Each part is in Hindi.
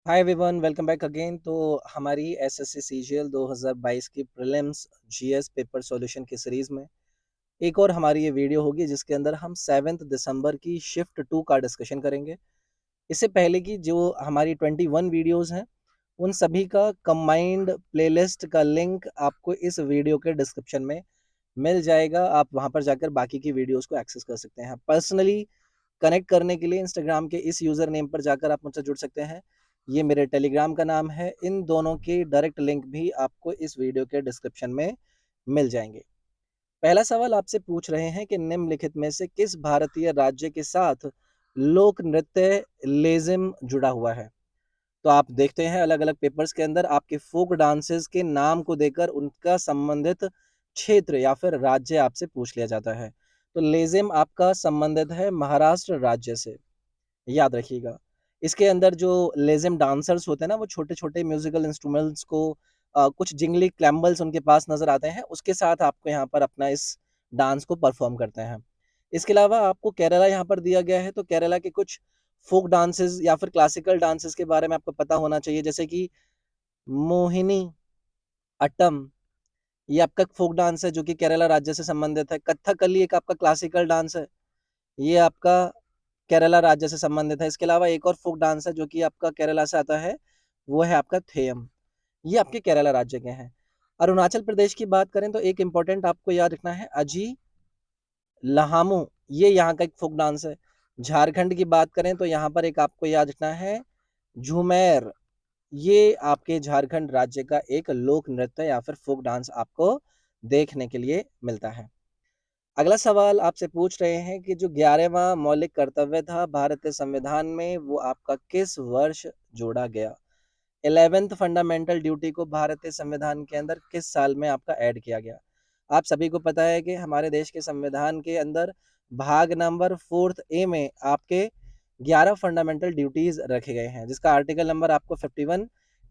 Hi everyone, welcome back again. तो हमारी एसएससी सीजीएल 2022 की प्रीलिम्स जीएस पेपर सॉल्यूशन की सीरीज में एक और हमारी ये वीडियो होगी जिसके अंदर हम 7 दिसंबर की शिफ्ट 2 का डिस्कशन करेंगे। इससे पहले की जो हमारी 21 वीडियोस हैं उन सभी का कंबाइंड प्लेलिस्ट का लिंक आपको इस वीडियो के डिस्क्रिप्शन में मिल जाएगा। आप वहां पर जाकर बाकी की वीडियोस को एक्सेस कर सकते हैं। पर्सनली कनेक्ट करने के लिए इंस्टाग्राम के इस यूज़र नेम पर जाकर आप मुझसे जुड़ सकते हैं। ये मेरे टेलीग्राम का नाम है। इन दोनों के डायरेक्ट लिंक भी आपको इस वीडियो के डिस्क्रिप्शन में मिल जाएंगे। पहला सवाल आपसे पूछ रहे हैं कि निम्नलिखित में से किस भारतीय राज्य के साथ लोक नृत्य लेजिम जुड़ा हुआ है। तो आप देखते हैं अलग अलग पेपर्स के अंदर आपके फोक डांसेस के नाम को देकर उनका संबंधित क्षेत्र या फिर राज्य आपसे पूछ लिया जाता है। तो लेजिम आपका संबंधित है महाराष्ट्र राज्य से, याद रखिएगा। इसके अंदर जो लेजिम डांसर्स होते हैं ना, वो छोटे छोटे म्यूजिकल इंस्ट्रूमेंट्स को कुछ जिंगली क्लैम्बल्स उनके पास नजर आते हैं, उसके साथ आपको यहाँ पर अपना इस डांस को परफॉर्म करते हैं। इसके अलावा आपको केरला यहाँ पर दिया गया है, तो केरला के कुछ फोक डांसेस या फिर क्लासिकल डांसेस के बारे में आपको पता होना चाहिए, जैसे कि मोहिनी अट्टम, ये आपका फोक डांस है जो कि केरला राज्य से संबंधित है। कथकली एक आपका क्लासिकल डांस है, ये आपका केरला राज्य से संबंधित है। इसके अलावा एक और फोक डांस है जो कि आपका केरला से आता है, वो है आपका थेयम। ये आपके केरला राज्य के हैं। अरुणाचल प्रदेश की बात करें तो एक इंपॉर्टेंट आपको याद रखना है, अजी लहामू, ये यहाँ का एक फोक डांस है। झारखंड की बात करें तो यहाँ पर एक आपको याद रखना है झूमेर, ये आपके झारखंड राज्य का एक लोक नृत्य या फिर फोक डांस आपको देखने के लिए मिलता है। अगला सवाल आपसे पूछ रहे हैं कि जो 11वां मौलिक कर्तव्य था भारतीय संविधान में, वो आपका किस वर्ष जोड़ा गया। 11th फंडामेंटल ड्यूटी को भारतीय संविधान के अंदर किस साल में आपका ऐड किया गया। आप सभी को पता है कि हमारे देश के संविधान के अंदर भाग नंबर 4 ए में आपके 11 फंडामेंटल ड्यूटीज रखे गए हैं, जिसका आर्टिकल नंबर आपको 51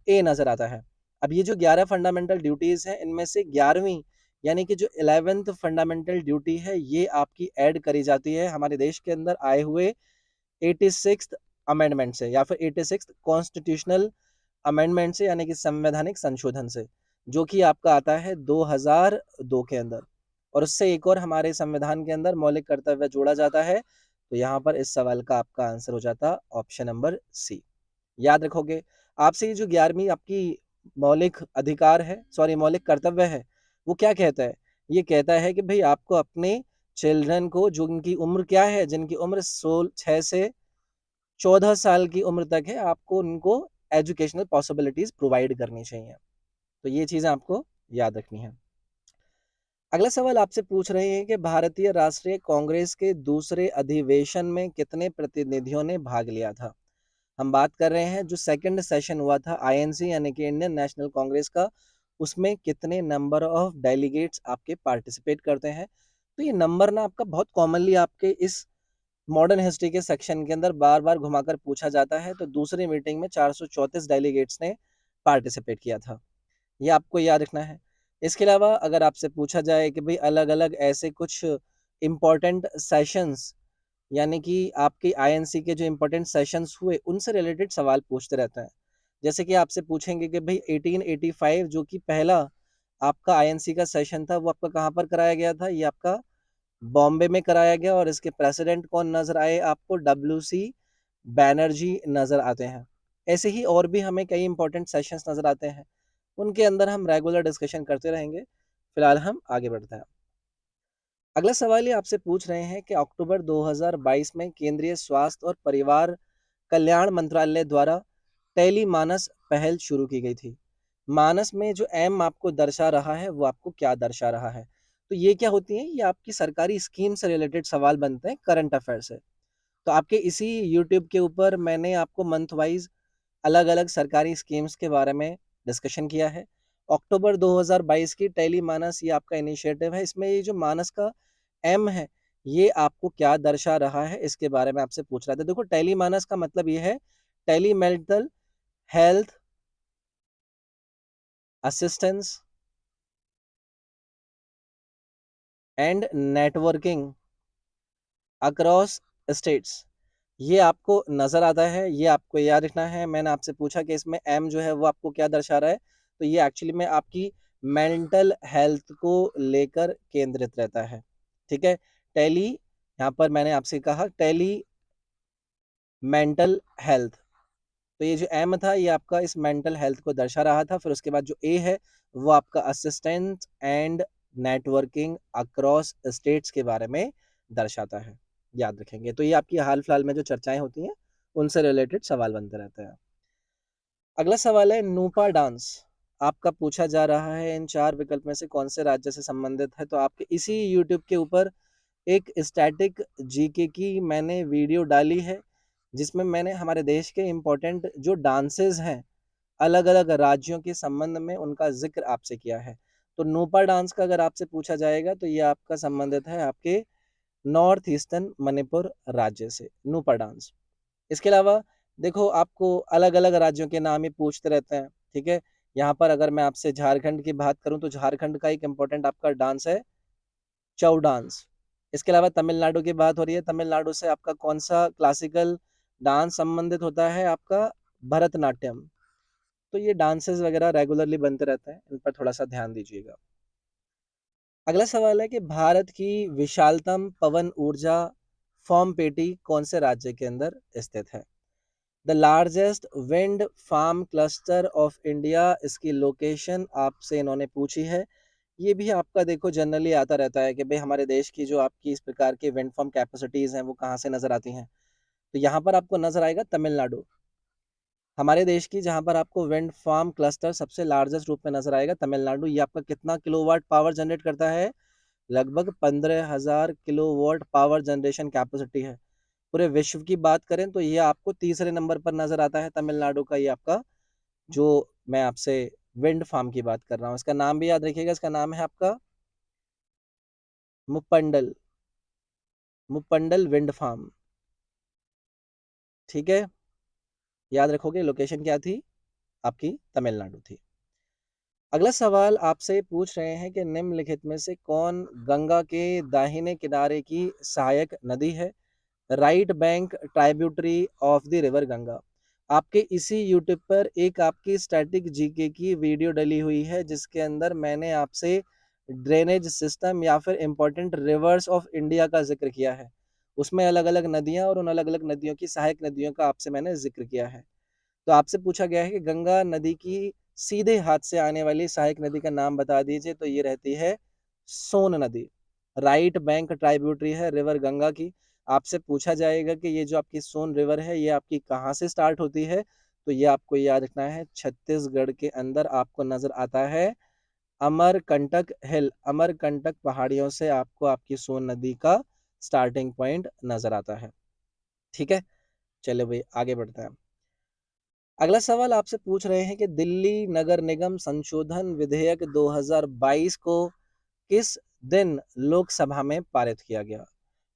ए नजर आता है। अब ये जो 11 फंडामेंटल ड्यूटीज हैं, इनमें से 11वीं यानी कि जो 11th फंडामेंटल ड्यूटी है, ये आपकी ऐड करी जाती है हमारे देश के अंदर आए हुए 86th अमेंडमेंट से या फिर 86th कॉन्स्टिट्यूशनल अमेंडमेंट से, यानी कि संवैधानिक संशोधन से, जो कि आपका आता है 2002 के अंदर। और उससे एक और हमारे संविधान के अंदर मौलिक कर्तव्य जोड़ा जाता है। तो यहाँ पर इस सवाल का आपका आंसर हो जाता ऑप्शन नंबर सी। याद रखोगे। आपसे ये जो 11वीं आपकी मौलिक अधिकार है, सॉरी मौलिक कर्तव्य है, वो क्या कहता है। ये कहता है कि भाई आपको अपने चिल्ड्रन को, जो उनकी उम्र क्या है, जिनकी उम्र 6 से 14 साल की उम्र तक है, आपको उनको एजुकेशनल पॉसिबिलिटीज प्रोवाइड करनी चाहिए। तो ये चीजें आपको याद रखनी है। अगला सवाल आपसे पूछ रहे हैं कि भारतीय राष्ट्रीय कांग्रेस के दूसरे अधिवेशन में कितने प्रतिनिधियों ने भाग लिया था। हम बात कर रहे हैं जो सेकंड सेशन हुआ था आईएनसी यानी कि इंडियन नेशनल कांग्रेस का, उसमें कितने नंबर ऑफ डेलीगेट्स आपके पार्टिसिपेट करते हैं। तो ये नंबर ना आपका बहुत कॉमनली आपके इस मॉडर्न हिस्ट्री के सेक्शन के अंदर बार बार घुमाकर पूछा जाता है। तो दूसरी मीटिंग में 434 डेलीगेट्स ने पार्टिसिपेट किया था, ये आपको याद रखना है। इसके अलावा अगर आपसे पूछा जाए कि भाई अलग अलग ऐसे कुछ इंपॉर्टेंट सेशंस, यानी कि आपकी आईएनसी के जो इंपॉर्टेंट सेशंस हुए, उनसे रिलेटेड सवाल पूछते रहते हैं। जैसे कि आपसे पूछेंगे कि भाई 1885 जो कि पहला आपका आईएनसी का सेशन था, वो आपका कहाँ पर कराया गया था। ये आपका बॉम्बे में कराया गया, और इसके प्रेसिडेंट कौन नजर आए आपको, डब्ल्यू सी बैनर्जी नजर आते हैं। ऐसे ही और भी हमें कई इंपॉर्टेंट सेशंस नजर आते हैं, उनके अंदर हम रेगुलर डिस्कशन करते रहेंगे। फिलहाल हम आगे बढ़ते हैं। अगला सवाल ये आपसे पूछ रहे हैं कि अक्टूबर 2022 में केंद्रीय स्वास्थ्य और परिवार कल्याण मंत्रालय द्वारा टेली मानस पहल शुरू की गई थी। मानस में जो एम आपको दर्शा रहा है, वो आपको क्या दर्शा रहा है। तो ये क्या होती है, ये आपकी सरकारी स्कीम से रिलेटेड सवाल बनते हैं, करंट अफेयर से। तो आपके इसी यूट्यूब के ऊपर मैंने आपको मंथ वाइज अलग अलग सरकारी स्कीम्स के बारे में डिस्कशन किया है। अक्टूबर 2022 की टेली मानस, ये आपका इनिशिएटिव है। इसमें ये जो मानस का एम है, ये आपको क्या दर्शा रहा है, इसके बारे में आपसे पूछ रहा था। देखो, टेली मानस का मतलब ये है tele mental health assistance and networking across states. ये आपको नज़र आता है, ये आपको याद रखना है। मैंने आपसे पूछा कि इसमें एम जो है वो आपको क्या दर्शा रहा है, तो ये एक्चुअली में आपकी मेंटल हेल्थ को लेकर केंद्रित रहता है, ठीक है। टेली, यहाँ पर मैंने आपसे कहा टेली मेंटल हेल्थ, तो ये जो एम था ये आपका इस मेंटल हेल्थ को दर्शा रहा था। फिर उसके बाद जो ए है वो आपका assistance and networking across states के बारे में दर्शाता है, याद रखेंगे। तो ये आपकी हाल फिलहाल में जो चर्चाएं होती हैं उनसे रिलेटेड सवाल बनते रहते हैं। अगला सवाल है नूपा डांस, आपका पूछा जा रहा है इन चार विकल्प में से कौन से राज्य से संबंधित है। तो आपके इसी यूट्यूब के ऊपर एक स्टैटिक जीके की मैंने वीडियो डाली है, जिसमें मैंने हमारे देश के इम्पोर्टेंट जो डांसेस हैं अलग अलग राज्यों के संबंध में उनका जिक्र आपसे किया है। तो नूपा डांस का अगर आपसे पूछा जाएगा तो ये आपका संबंधित है आपके नॉर्थ ईस्टर्न मणिपुर राज्य से, नूपा डांस। इसके अलावा देखो आपको अलग अलग राज्यों के नाम ही पूछते रहते हैं, ठीक है। यहाँ पर अगर मैं आपसे झारखंड की बात करूँ तो झारखंड का एक इम्पोर्टेंट आपका डांस है छऊ डांस। इसके अलावा तमिलनाडु की बात हो रही है, तमिलनाडु से आपका कौन सा क्लासिकल डांस संबंधित होता है, आपका भरतनाट्यम। तो ये डांसेस वगैरह रेगुलरली बनते रहते हैं, इन पर थोड़ा सा ध्यान दीजिएगा। अगला सवाल है कि भारत की विशालतम पवन ऊर्जा फॉर्म पेटी कौन से राज्य के अंदर स्थित है। The largest wind farm cluster of India, इसकी लोकेशन आपसे इन्होंने पूछी है। ये भी आपका देखो जनरली आता रहता है कि भाई हमारे देश की जो आपकी इस प्रकार की विंड फार्म कैपेसिटीज हैं वो कहाँ से नजर आती हैं। तो यहाँ पर आपको नजर आएगा तमिलनाडु, हमारे देश की जहाँ पर आपको विंड फार्म क्लस्टर सबसे लार्जेस्ट रूप में नजर आएगा तमिलनाडु। ये आपका कितना किलोवाट पावर जनरेट करता है, लगभग 15,000 किलोवाट पावर जनरेशन कैपेसिटी है। पूरे विश्व की बात करें तो ये आपको तीसरे नंबर पर नजर आता है तमिलनाडु का, ये आपका जो मैं आपसे विंड फार्म की बात कर रहा हूँ। इसका नाम भी याद रखिएगा, इसका नाम है आपका मुप्पंडल, मुप्पंडल विंड फार्म, ठीक है। याद रखोगे लोकेशन क्या थी, आपकी तमिलनाडु थी। अगला सवाल आपसे पूछ रहे हैं कि निम्नलिखित में से कौन गंगा के दाहिने किनारे की सहायक नदी है, right bank tributary of the river Ganga. आपके इसी यूट्यूब पर एक आपकी स्टैटिक जीके की वीडियो डली हुई है, जिसके अंदर मैंने आपसे ड्रेनेज सिस्टम या फिर इंपॉर्टेंट रिवर्स ऑफ इंडिया का जिक्र किया है। उसमें अलग अलग नदियां और उन अलग अलग नदियों की सहायक नदियों का आपसे मैंने जिक्र किया है। तो आपसे पूछा गया है कि गंगा नदी की सीधे हाथ से आने वाली सहायक नदी का नाम बता दीजिए, तो ये रहती है सोन नदी, राइट बैंक ट्राइब्यूटरी है रिवर गंगा की। आपसे पूछा जाएगा कि ये जो आपकी सोन रिवर है ये आपकी कहाँ से स्टार्ट होती है, तो ये आपको याद रखना है छत्तीसगढ़ के अंदर आपको नजर आता है अमरकंटक हिल, अमरकंटक पहाड़ियों से आपको आपकी सोन नदी का स्टार्टिंग पॉइंट नजर आता है, ठीक है। चलो भाई आगे बढ़ते हैं। अगला सवाल आपसे पूछ रहे हैं कि दिल्ली नगर निगम संशोधन विधेयक 2022 को किस दिन लोकसभा में पारित किया गया।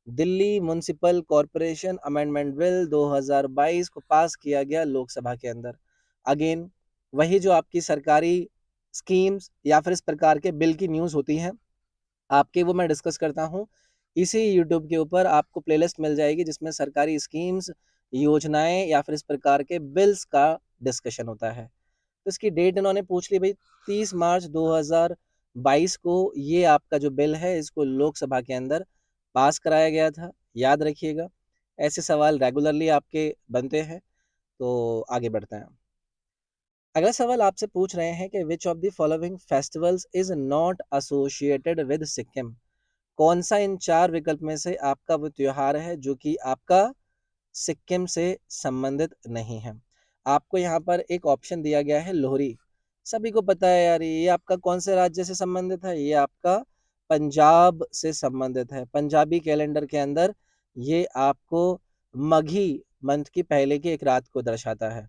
Delhi municipal corporation amendment bill 2022 को पास किया गया लोकसभा के अंदर। अगेन वही जो आपकी सरकारी स्कीम्स या फिर इस प्रकार के बिल की न्यूज़ होती हैं आपके, वो मैं डिस्कस करता हूँ इसी यूट्यूब के ऊपर। आपको प्लेलिस्ट मिल जाएगी जिसमें सरकारी स्कीम्स, योजनाएं या फिर इस प्रकार के बिल्स का डिस्कशन होता है। तो इसकी डेट इन्होंने पूछ ली भाई, 30 मार्च 2022 को ये आपका जो बिल है इसको लोकसभा के अंदर पास कराया गया था, याद रखिएगा। ऐसे सवाल रेगुलरली आपके बनते हैं। तो आगे बढ़ते हैं। अगला सवाल आपसे पूछ रहे हैं कि which of the following festivals is not associated with Sikkim. कौन सा इन चार विकल्प में से आपका वो त्योहार है जो कि आपका सिक्किम से संबंधित नहीं है। आपको यहाँ पर एक ऑप्शन दिया गया है लोहरी। सभी को पता है यार ये आपका कौन से राज्य से संबंधित है, ये आपका पंजाब से संबंधित है। पंजाबी कैलेंडर के अंदर ये आपको मघी मंथ की पहले की एक रात को दर्शाता है,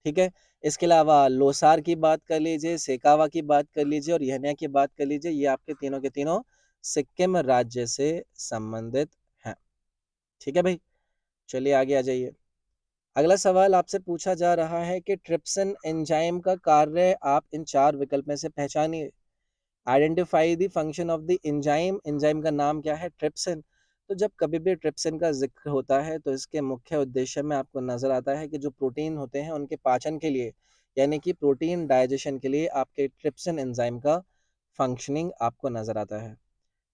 ठीक है। इसके अलावा लोसार की बात कर लीजिए, सेकावा की बात कर लीजिए और यहनिया की बात कर लीजिए, ये आपके तीनों के तीनों सिक्किम राज्य से संबंधित हैं, ठीक है भाई। चलिए आगे आ जाइए। अगला सवाल आपसे पूछा जा रहा है कि ट्रिप्सिन एंजाइम का कार्य आप इन चार विकल्प में से पहचानिए। Identify the function of the enzyme, enzyme का नाम क्या है ट्रिप्सिन। तो जब कभी भी ट्रिप्सिन का जिक्र होता है तो इसके मुख्य उद्देश्य में आपको नज़र आता है कि जो प्रोटीन होते हैं उनके पाचन के लिए, यानी कि प्रोटीन डाइजेशन के लिए आपके ट्रिप्सिन एंजाइम का फंक्शनिंग आपको नज़र आता है।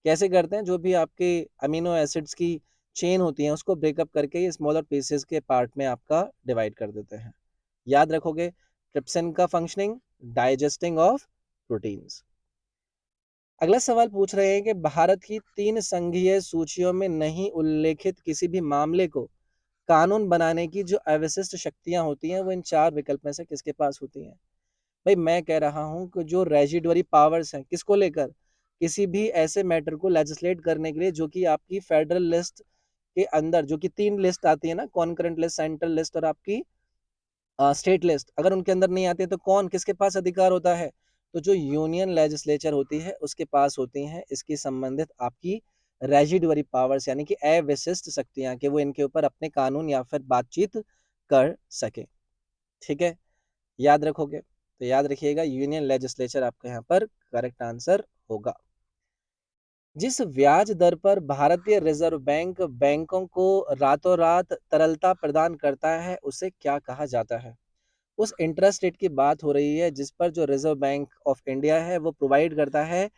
कैसे करते हैं? जो भी आपके अमीनो एसिड्स की चेन होती है उसको ब्रेकअप करके ये स्मॉलर पीसेस के पार्ट में आपका डिवाइड कर देते हैं। याद रखोगे, ट्रिप्सिन का फंक्शनिंग, डाइजेस्टिंग ऑफ प्रोटीन्स। अगला सवाल पूछ रहे हैं कि भारत की 3 संघीय सूचियों में नहीं उल्लेखित किसी भी मामले को कानून बनाने की जो अविशिष्ट शक्तियां होती हैं वो इन 4 विकल्प में से किसके पास होती हैं? भाई मैं कह रहा हूं कि जो रेजिडुअरी पावर्स हैं किसको लेकर, किसी भी ऐसे मैटर को लेजिस्लेट करने के लिए जो कि आपकी फेडरल लिस्ट के अंदर, जो कि 3 लिस्ट आती है ना, कॉन्करेंट लिस्ट, सेंट्रल लिस्ट और आपकी स्टेट लिस्ट, अगर उनके अंदर नहीं आती है तो कौन किसके पास अधिकार होता है? तो जो यूनियन लेजिस्लेचर होती है उसके पास होती हैं इसकी संबंधित आपकी रेजिडुअरी पावर्स, यानी कि अविशिष्ट शक्तियां, कि वो इनके ऊपर अपने कानून या फिर बातचीत कर सके। ठीक है, याद रखोगे? तो याद रखिएगा, यूनियन लेजिस्लेचर आपका यहाँ पर करेक्ट आंसर होगा। जिस ब्याज दर पर भारतीय रिजर्व बैंक बैंकों को रातों रात तरलता प्रदान करता है उसे क्या कहा जाता है? उस इंटरेस्ट रेट की बात हो रही है जिस पर जो रिजर्व बैंक ऑफ इंडिया है वो प्रोवाइड करता है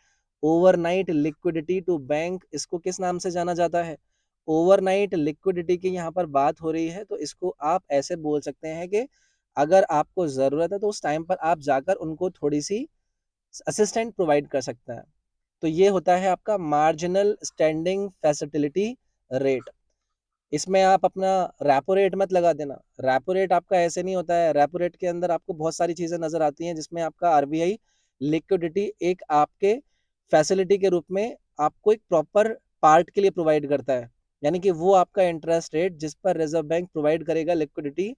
ओवरनाइट लिक्विडिटी टू बैंक। इसको किस नाम से जाना जाता है? ओवरनाइट लिक्विडिटी की यहाँ पर बात हो रही है, तो इसको आप ऐसे बोल सकते हैं कि अगर आपको ज़रूरत है तो उस टाइम पर आप जाकर उनको थोड़ी सी असिस्टेंट प्रोवाइड कर सकते हैं। तो ये होता है आपका मार्जिनल स्टैंडिंग फैसिलिटी रेट। इसमें आप अपना रेपो रेट मत लगा देना। रेपो रेट आपका ऐसे नहीं होता है। रेपो रेट के अंदर आपको बहुत सारी चीज़ें नज़र आती हैं जिसमें आपका आरबीआई लिक्विडिटी एक आपके फैसिलिटी के रूप में आपको एक प्रॉपर पार्ट के लिए प्रोवाइड करता है। यानी कि वो आपका इंटरेस्ट रेट जिस पर रिजर्व बैंक प्रोवाइड करेगा liquidity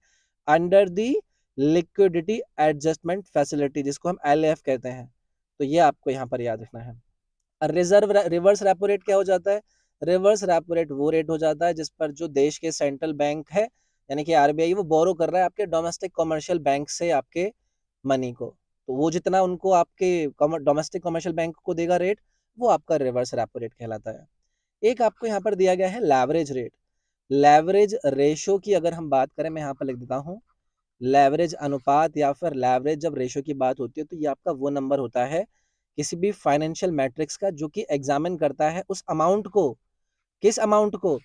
under the liquidity adjustment facility, जिसको हम एलएफ कहते हैं। तो ये आपको यहाँ पर याद रखना है। रिवर्स रेपो रेट क्या हो जाता है? रिवर्स रेपो रेट वो रेट हो जाता है जिस पर जो देश के सेंट्रल बैंक है, यानी कि आरबीआई, वो बोरो कर रहा है आपके डोमेस्टिक कमर्शियल बैंक से आपके मनी को। तो वो जितना उनको आपके डोमेस्टिक कमर्शियल बैंक को देगा रेट, वो आपका रिवर्स रेपो रेट कहलाता है। एक आपको यहाँ पर दिया गया है लेवरेज रेट। लेवरेज रेशो की अगर हम बात करें, मैं यहाँ पर लिख देता हूँ, लेवरेज अनुपात या फिर लेवरेज जब रेशो की बात होती है तो ये आपका वो नंबर होता है किसी भी फाइनेंशियल मैट्रिक्स का जो कि एग्जामिन करता है उस अमाउंट को, किस अमाउंट को,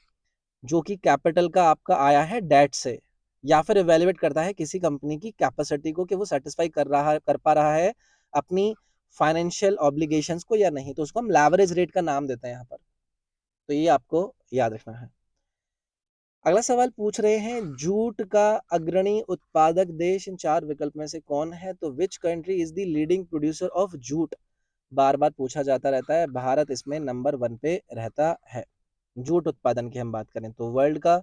जो कि कैपिटल का आपका आया है डेट से, या फिर इवेल्युएट करता है किसी कंपनी की कैपेसिटी को कि वो सेटिस्फाई कर पा रहा है अपनी फाइनेंशियल ऑब्लिगेशंस को या नहीं। तो उसको हम लेवरेज रेट का नाम देते हैं यहाँ पर। तो ये आपको याद रखना है। अगला सवाल पूछ रहे हैं, जूट का अग्रणी उत्पादक देश इन 4 विकल्प में से कौन है? तो which country is the leading producer of jute? बार बार पूछा जाता रहता है। भारत इसमें नंबर 1 पे रहता है। जूट उत्पादन की हम बात करें तो वर्ल्ड का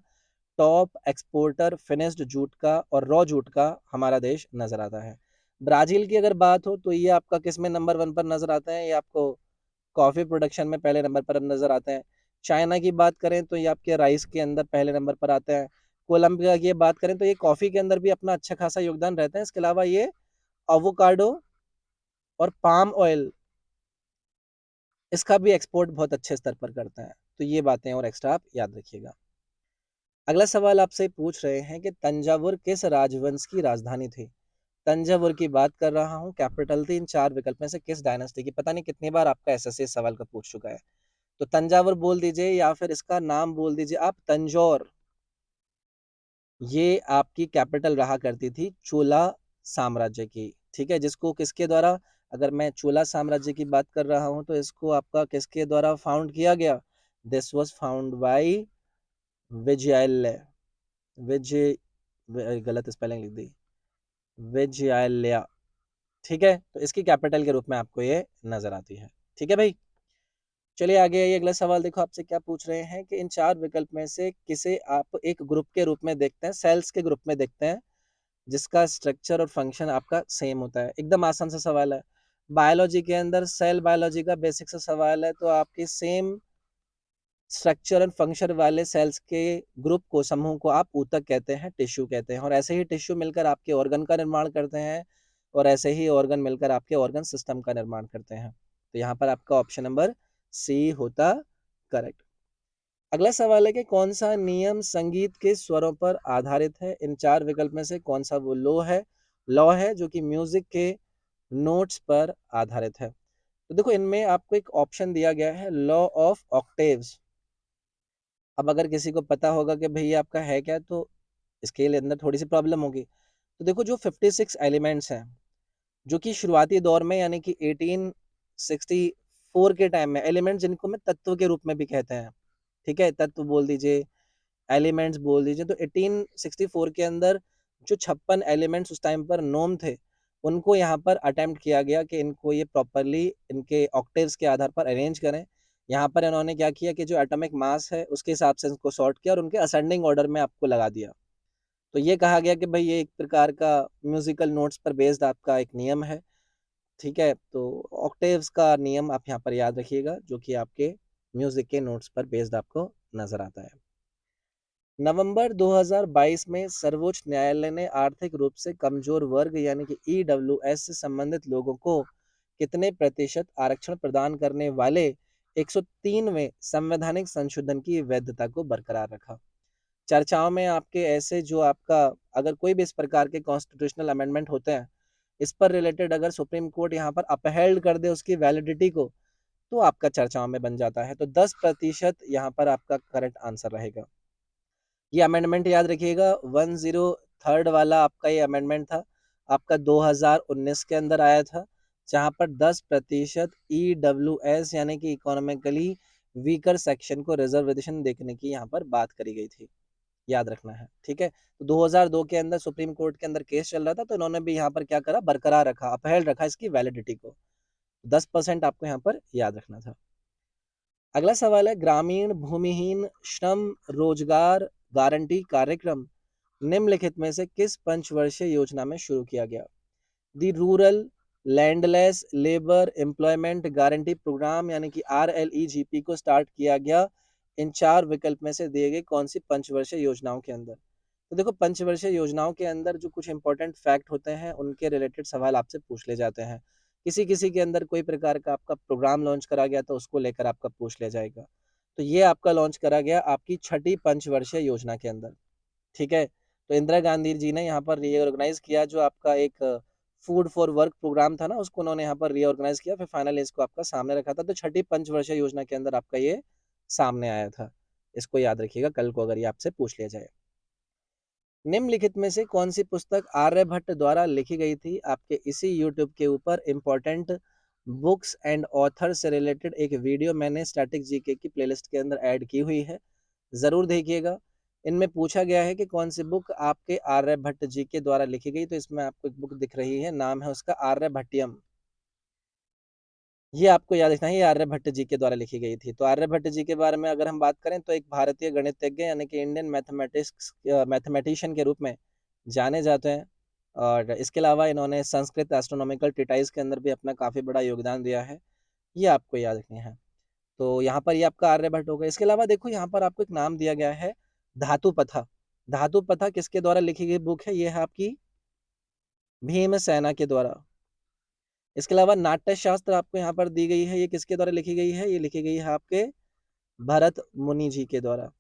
टॉप एक्सपोर्टर फिनिश्ड जूट का और रॉ जूट का हमारा देश नजर आता है। ब्राजील की अगर बात हो तो ये आपका किस में नंबर 1 पर नजर आता है? ये आपको कॉफी प्रोडक्शन में पहले नंबर पर नजर आते हैं। चाइना की बात करें तो ये आपके राइस के अंदर पहले नंबर पर आते हैं। कोलंबिया की बात करें तो ये कॉफी के अंदर भी अपना अच्छा खासा योगदान रहता है। इसके अलावा ये अवोकाडो और पाम ऑयल, इसका भी एक्सपोर्ट बहुत अच्छे स्तर पर करते हैं। तो ये बातें और एक्स्ट्रा आप याद रखिएगा। अगला सवाल आपसे पूछ रहे हैं कि तंजावुर किस राजवंश की राजधानी थी? तंजावुर की बात कर रहा हूँ। कैपिटल थी इन 4 विकल्प में से किस डायनेस्टी की? पता नहीं कितनी बार आपका एसएससी सवाल का पूछ चुका है। तो तंजावुर बोल दीजिए या फिर इसका नाम बोल दीजिए आप तंजौर। ये आपकी कैपिटल रहा करती थी चोला साम्राज्य की। ठीक है, जिसको किसके द्वारा, अगर मैं चोला साम्राज्य की बात कर रहा हूं तो इसको आपका किसके द्वारा फाउंड किया गया? This was found by Vijayalaya, Vijay, गलत स्पेलिंग लिख दी, विजयालय। ठीक है, तो इसकी कैपिटल के रूप में आपको ये नजर आती है। ठीक है भाई, चलिए आगे आइए। अगला सवाल देखो आपसे क्या पूछ रहे हैं कि इन 4 विकल्प में से किसे आप एक ग्रुप के रूप में देखते हैं, सेल्स के ग्रुप में देखते हैं, जिसका स्ट्रक्चर और फंक्शन आपका सेम होता है? एकदम आसान सा सवाल है। बायोलॉजी के अंदर सेल बायोलॉजी का बेसिक सा सवाल है, तो आपके सेम स्ट्रक्चर एंड फंक्शन वाले सेल्स के ग्रुप को, समूह को आप ऊतक कहते हैं, टिश्यू कहते हैं। और ऐसे ही टिश्यू मिलकर आपके ऑर्गन का निर्माण करते हैं और ऐसे ही ऑर्गन मिलकर आपके ऑर्गन सिस्टम का निर्माण करते हैं। तो यहाँ पर आपका ऑप्शन नंबर सी होता करेक्ट। अगला सवाल है कि कौन सा नियम संगीत के स्वरों पर आधारित है? इन 4 विकल्प में से कौन सा वो लॉ है जो कि म्यूज़िक के नोट्स पर आधारित है? तो देखो इनमें आपको एक ऑप्शन दिया गया है लॉ ऑफ ऑक्टेव्स। अब अगर किसी को पता होगा कि भई आपका है क्या, तो इसके लिए अंदर थोड़ी-सी प्रॉब्लम होगी। तो देखो जो 56 एलिमेंट्स हैं, जो कि शुरुआती दौर में यानी कि 1864 के टाइम में एलिमेंट्स जिनको मैं तत्व के रूप में भी कहते हैं, ठीक है? तत्व बोल दीजिए, एलिमेंट्स बोल दीजिए, तो 1864 के अंदर जो 56 एलिमेंट्स उस टाइम पर नोन थे, उनको यहाँ पर अटेम्प्ट किया गया कि इनको ये प्रॉपर्ली इनके ऑक्टेव्स के आधार पर अरेंज करें। यहाँ पर इन्होंने क्या किया कि जो एटॉमिक मास है, उसके हिसाब से इनको सॉर्ट किया और उनके असेंडिंग ऑर्डर में आपको लगा दिया। तो ये कहा गया कि भई ये एक प्रकार का म्यूज़िकल नोट्स पर बेस्ड आपका एक नियम है, ठीक है? तो ऑक्टेव्स का नियम आप यहाँ पर याद रखिएगा, जो कि आपके म्यूज़िक के नोट्स पर बेस्ड आपको नज़र आता है। नवंबर 2022 में सर्वोच्च न्यायालय ने आर्थिक रूप से कमजोर वर्ग यानी कि ईडब्ल्यूएस से संबंधित लोगों को कितने प्रतिशत आरक्षण प्रदान करने वाले 103वें संवैधानिक संशोधन की वैधता को बरकरार रखा। चर्चाओं में आपके ऐसे जो आपका अगर कोई भी इस प्रकार के कॉन्स्टिट्यूशनल अमेंडमेंट होते हैं, इस पर रिलेटेड अगर सुप्रीम कोर्ट यहाँ पर अपहेल्ड कर दे उसकी वैलिडिटी को, तो आपका चर्चाओं में बन जाता है। तो 10% यहाँ पर आपका करेक्ट आंसर रहेगा। ये अमेंडमेंट याद रखिएगा 103rd वाला आपका ये अमेंडमेंट था, आपका 2019 के अंदर आया था, जहाँ पर 10% ईडब्ल्यूएस यानी कि इकोनॉमिकली वीकर सेक्शन को रिजर्वेशन देखने की यहाँ पर बात करी गई थी। याद रखना है, ठीक है? तो 2002 के अंदर सुप्रीम कोर्ट के अंदर केस चल रहा था, तो इन्होंने भी यहाँ पर क्या करा, बरकरार रखा, अपहेल्ड रखा इसकी वैलिडिटी को। 10% आपको यहाँ पर याद रखना था। अगला सवाल है ग्रामीण भूमिहीन श्रम रोजगार गारंटी कार्यक्रम निम्नलिखित में से किस पंचवर्षीय योजना में शुरू किया गया? The rural landless labour employment guarantee programme यानी कि RLEGP को स्टार्ट किया गया इन 4 विकल्प में से दिए गए कौन सी पंचवर्षीय योजनाओं के अंदर? तो देखो पंचवर्षीय योजनाओं के अंदर जो कुछ इंपॉर्टेंट फैक्ट होते हैं उनके रिलेटेड सवाल आपसे पूछ ले जाते हैं। किसी किसी के अंदर कोई प्रकार का आपका प्रोग्राम लॉन्च करा गया तो उसको लेकर आपका पूछ लिया जाएगा। तो ये आपका लॉन्च करा गया आपकी छठी पंचवर्षीय योजना के अंदर, ठीक है? तो इंदिरा गांधी जी ने यहाँ पर रीऑर्गेनाइज किया जो आपका एक फूड फॉर वर्क प्रोग्राम था ना, उसको उन्होंने यहाँ पर रीऑर्गेनाइज किया, फिर फाइनली इसको आपका सामने रखा था। तो छठी पंचवर्षीय योजना के अंदर आपका ये सामने आया था। इसको याद रखिएगा कल को अगर ये आपसे पूछ लिया जाए। निम्नलिखित में से कौन सी पुस्तक आर्यभट्ट द्वारा लिखी गई थी? आपके इसी यूट्यूब के ऊपर इम्पोर्टेंट बुक्स एंड ऑथर से रिलेटेड एक वीडियो मैंने स्टैटिक जीके की प्लेलिस्ट के अंदर ऐड की हुई है, ज़रूर देखिएगा। इनमें पूछा गया है कि कौन सी बुक आपके आर्यभट्ट जी के द्वारा लिखी गई, तो इसमें आपको एक बुक दिख रही है, नाम है उसका आर्यभट्टियम। ये आपको याद रखना है, ये आर्यभट्ट जी के द्वारा लिखी गई थी। तो आर्यभट्ट जी के बारे में अगर हम बात करें तो एक भारतीय गणितज्ञ यानी कि इंडियन मैथमेटिशियन के रूप में जाने जाते हैं और इसके अलावा इन्होंने संस्कृत एस्ट्रोनॉमिकल ट्रीटाइज के अंदर भी अपना काफ़ी बड़ा योगदान दिया है। ये आपको याद रखनी है। तो यहाँ पर ये आपका आर्यभट्ट हो गया। इसके अलावा देखो यहाँ पर आपको एक नाम दिया गया है धातुपथा। धातुपथा किसके द्वारा लिखी गई बुक है? ये है आपकी भीमसेना के द्वारा। इसके अलावा नाट्य शास्त्र आपको यहाँ पर दी गई है, ये किसके द्वारा लिखी गई है? ये लिखी गई है आपके भरत मुनि जी के द्वारा।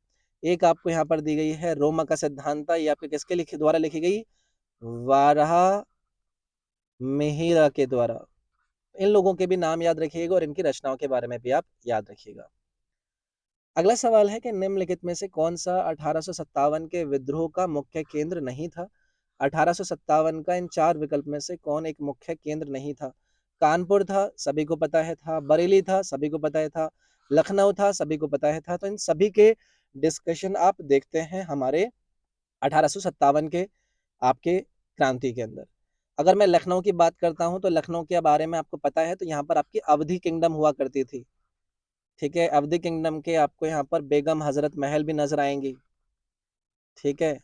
एक आपको यहाँ पर दी गई है रोमक सिद्धांता, ये आपके किसके द्वारा लिखी गई? वाराह मिहिर के द्वारा। इन लोगों के भी नाम याद रखिएगा और इनकी रचनाओं के बारे में भी आप याद रखिएगा। अगला सवाल है कि निम्नलिखित में से कौन सा 1857 के विद्रोह का मुख्य केंद्र नहीं था? 1857 का इन 4 विकल्प में से कौन एक मुख्य केंद्र नहीं था? कानपुर था, सभी को पता है था, बरेली था, सभी को पता है था, लखनऊ था, सभी को पता है था। तो इन सभी के डिस्कशन आप देखते हैं हमारे 1857 के आपके क्रांति के अंदर। अगर मैं लखनऊ की बात करता हूँ तो लखनऊ के बारे में आपको पता है तो यहाँ पर आपकी अवधी किंगडम हुआ करती थी, ठीक है? अवधी किंगडम के आपको यहाँ पर बेगम हजरत महल भी नजर आएंगी, ठीक है?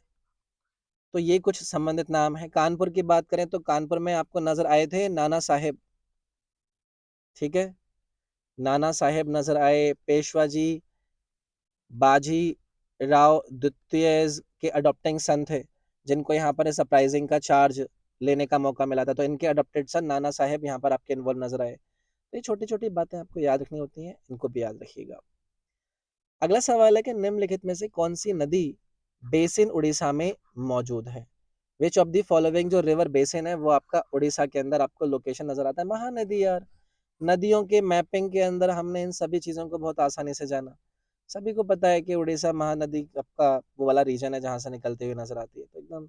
तो ये कुछ संबंधित नाम है। कानपुर की बात करें तो कानपुर में आपको नजर आए थे नाना साहेब, ठीक है? नाना साहेब नजर आए, पेशवा जी बाजी राव द्वितीय के अडॉप्टिंग सन थे, जिनको यहाँ पर सरप्राइजिंग का चार्ज लेने का मौका मिला था, तो इनके अडॉप्टेड सन नाना साहेब यहाँ पर आपके इन्वॉल्व नजर आए। तो ये छोटी छोटी बातें आपको याद रखनी होती हैं, इनको भी याद रखिएगा। अगला सवाल है कि निम्नलिखित में से कौन सी नदी बेसिन उड़ीसा में मौजूद है? विच ऑफ द फॉलोइंग जो रिवर बेसिन है वो आपका उड़ीसा के अंदर आपको लोकेशन नजर आता है? महानदी यार। नदियों के मैपिंग के अंदर हमने इन सभी चीजों को बहुत आसानी से जाना। सभी को पता है कि उड़ीसा महानदी आपका वो वाला रीजन है जहां से निकलती हुई नजर आती है, तो एकदम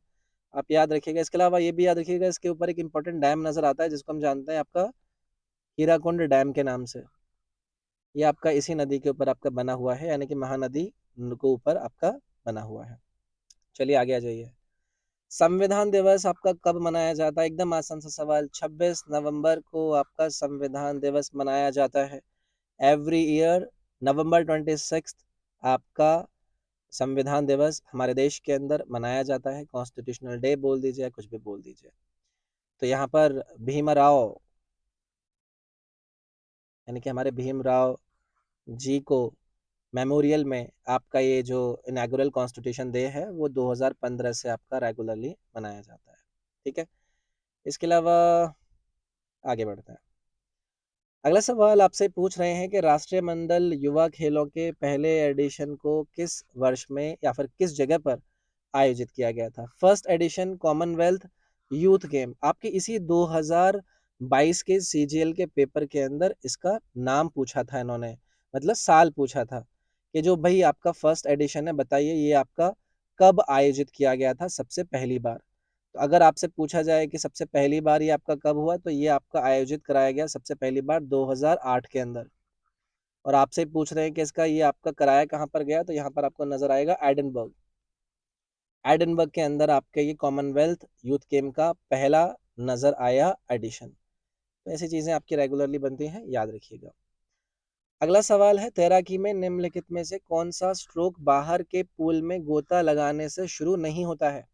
आप याद रखिएगा। इसके अलावा ये भी याद रखिएगा, इसके ऊपर एक इंपॉर्टेंट डैम नजर आता है जिसको हम जानते हैं आपका हीराकुंड डैम के नाम से। ये आपका इसी नदी के ऊपर आपका बना हुआ है, यानी कि महानदी के ऊपर आपका बना हुआ है। चलिए आगे आ जाइए। संविधान दिवस आपका कब मनाया जाता है? एकदम आसान सा सवाल। 26 नवंबर को आपका संविधान दिवस मनाया जाता है। एवरी ईयर नवंबर 26 आपका संविधान दिवस हमारे देश के अंदर मनाया जाता है। कॉन्स्टिट्यूशनल डे बोल दीजिए, कुछ भी बोल दीजिए। तो यहाँ पर भीमराव यानी कि हमारे भीमराव जी को मेमोरियल में आपका ये जो इनॉग्रेल कॉन्स्टिट्यूशन डे है वो 2015 से आपका रेगुलरली मनाया जाता है। ठीक है, इसके अलावा आगे बढ़ते हैं। अगला सवाल आपसे पूछ रहे हैं कि राष्ट्रीय मंडल युवा खेलों के पहले एडिशन को किस वर्ष में या फिर किस जगह पर आयोजित किया गया था? First edition Commonwealth youth game. आपके इसी 2022 के सीजीएल के पेपर के अंदर इसका नाम पूछा था इन्होंने, मतलब साल पूछा था कि जो भाई आपका फर्स्ट एडिशन है बताइए ये आपका कब आयोजित किया गया था सबसे पहली बार। तो अगर आपसे पूछा जाए कि सबसे पहली बार ये आपका कब हुआ, तो ये आपका आयोजित कराया गया सबसे पहली बार 2008 के अंदर। और आपसे पूछ रहे हैं कि इसका ये आपका कराया कहाँ पर गया, तो यहाँ पर आपको नजर आएगा एडिनबर्ग। एडिनबर्ग के अंदर आपके ये कॉमनवेल्थ यूथ गेम का पहला नजर आया एडिशन। तो ऐसी चीजें आपकी रेगुलरली बनती हैं, याद रखिएगा। अगला सवाल है, तैराकी में निम्नलिखित में से कौन सा स्ट्रोक बाहर के पूल में गोता लगाने से शुरू नहीं होता है?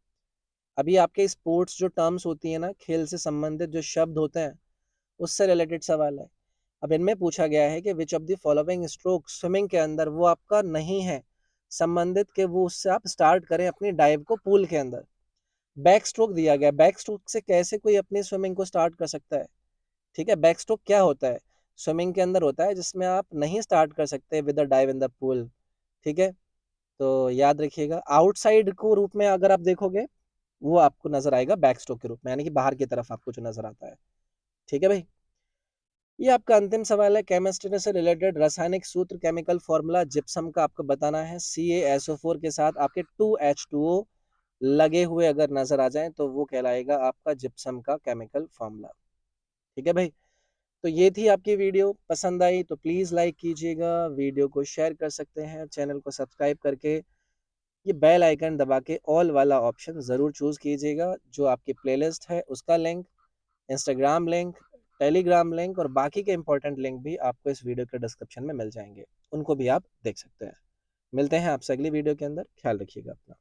अभी आपके स्पोर्ट्स जो टर्म्स होती है ना, खेल से संबंधित जो शब्द होते हैं उससे रिलेटेड सवाल है। अब इनमें पूछा गया है कि which of the following stroke swimming के अंदर वो आपका नहीं है संबंधित के वो उससे आप स्टार्ट करें अपनी डाइव को पूल के अंदर। बैक स्ट्रोक दिया गया, बैक स्ट्रोक से कैसे कोई अपनी स्विमिंग को स्टार्ट कर सकता है? ठीक है, बैक स्ट्रोक क्या होता है? स्विमिंग के अंदर होता है जिसमें आप नहीं स्टार्ट कर सकते with a dive in the pool. ठीक है, तो याद रखिएगा आउटसाइड को रूप में अगर आप देखोगे वो आपको नजर आएगा बैक स्ट्रोक के रूप में, यानी कि बाहर की तरफ आपको जो नजर आता है। ठीक है भाई, ये आपका अंतिम सवाल है केमिस्ट्री से रिलेटेड। रासायनिक सूत्र केमिकल फॉर्मूला जिप्सम का आपको बताना है। CaSO4 के साथ आपके 2H2O लगे हुए अगर नजर आ जाएं तो वो कहलाएगा आपका जिप्सम का केमिकल फॉर्मूला। ठीक है भाई, तो ये थी आपकी वीडियो। पसंद आई तो प्लीज़ लाइक कीजिएगा, वीडियो को शेयर कर सकते हैं, चैनल को सब्सक्राइब करके ये बेल आइकन दबा के ऑल वाला ऑप्शन ज़रूर चूज़ कीजिएगा। जो आपकी प्लेलिस्ट है उसका link, Instagram link, Telegram link और बाकी के इंपॉर्टेंट लिंक भी आपको इस वीडियो के डिस्क्रिप्शन में मिल जाएंगे, उनको भी आप देख सकते हैं। मिलते हैं आपसे अगली वीडियो के अंदर, ख्याल रखिएगा अपना।